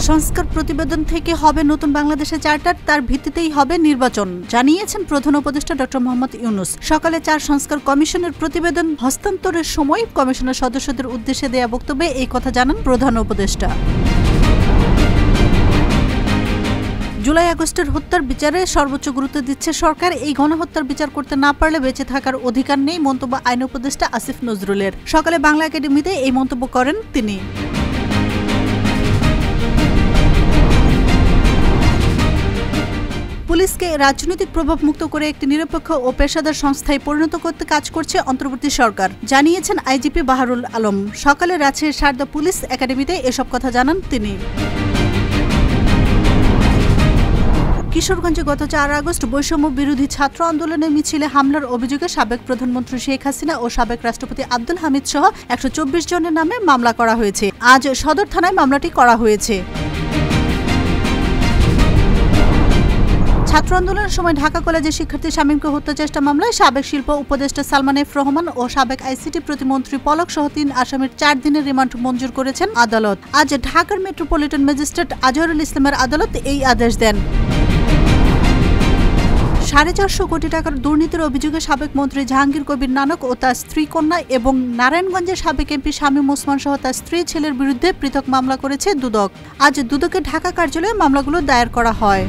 সংস্কার প্রতিবেদন থেকে হবে নতুন বাংলাদেশের চার্টার, তার ভিত্তিতেই হবে নির্বাচন, জানিয়েছেন প্রধান উপদেষ্টা ডক্টর মোহাম্মদ ইউনূস। সকালে 4 সংস্কার কমিশনের প্রতিবেদন হস্তান্তরের সময় কমিশনের সদস্যদের উদ্দেশ্যে দেয়া বক্তব্যে এই কথা জানান প্রধান উপদেষ্টা। জুলাই আগস্টের হত্যার বিচারে সর্বোচ্চ গুরুত্ব দিচ্ছে সরকার। এই গণহত্যার বিচার করতে না পারলে বেঁচে থাকার অধিকার নেই, মন্তব্য আইন উপদেষ্টা আসিফ নজরুলের। সকালে বাংলা একাডেমিতে এই মন্তব্য করেন তিনি। পুলিশকে রাজনৈতিক প্রভাব মুক্ত করে একটি নিরপেক্ষ ও পেশাদার সংস্থায় পরিণত করতে কাজ করছে অন্তর্বর্তী সরকার, জানিয়েছেন আইজিপি বাহারুল আলম। সকালে রাজশাহীর সারদা পুলিশ একাডেমিতে এসব কথা জানান তিনি। কিশোরগঞ্জে গত 4 আগস্ট বৈষম্য বিরোধী ছাত্র আন্দোলনের মিছিলে হামলার অভিযোগে সাবেক প্রধানমন্ত্রী শেখ হাসিনা ও সাবেক রাষ্ট্রপতি আব্দুল হামিদ সহ 124 জনের নামে মামলা করা হয়েছে। আজ সদর থানায় মামলাটি করা হয়েছে। ছাত্র আন্দোলনের সময় ঢাকা কলেজের শিক্ষার্থী শামীমকে হত্যা চেষ্টা মামলায় সাবেক শিল্প উপদেষ্টা সালমান এফ রহমান ও সাবেক আইসিটি প্রতিমন্ত্রী পলক সহ 3 আসামির 4 দিনের রিমান্ড মঞ্জুর করেছেন আদালত। আজ ঢাকার মেট্রোপলিটন ম্যাজিস্ট্রেট আজহারুল ইসলামের আদালত এই আদেশ দেন। 450 কোটি টাকার দুর্নীতির অভিযোগে সাবেক মন্ত্রী জাহাঙ্গীর কবির নানক ও তার স্ত্রী কন্যা এবং নারায়ণগঞ্জের সাবেক এমপি শামীম ওসমান সহ তার স্ত্রী ছেলের বিরুদ্ধে পৃথক মামলা করেছে দুদক। আজ দুদকের ঢাকা কার্যালয়ে মামলাগুলো দায়ের করা হয়।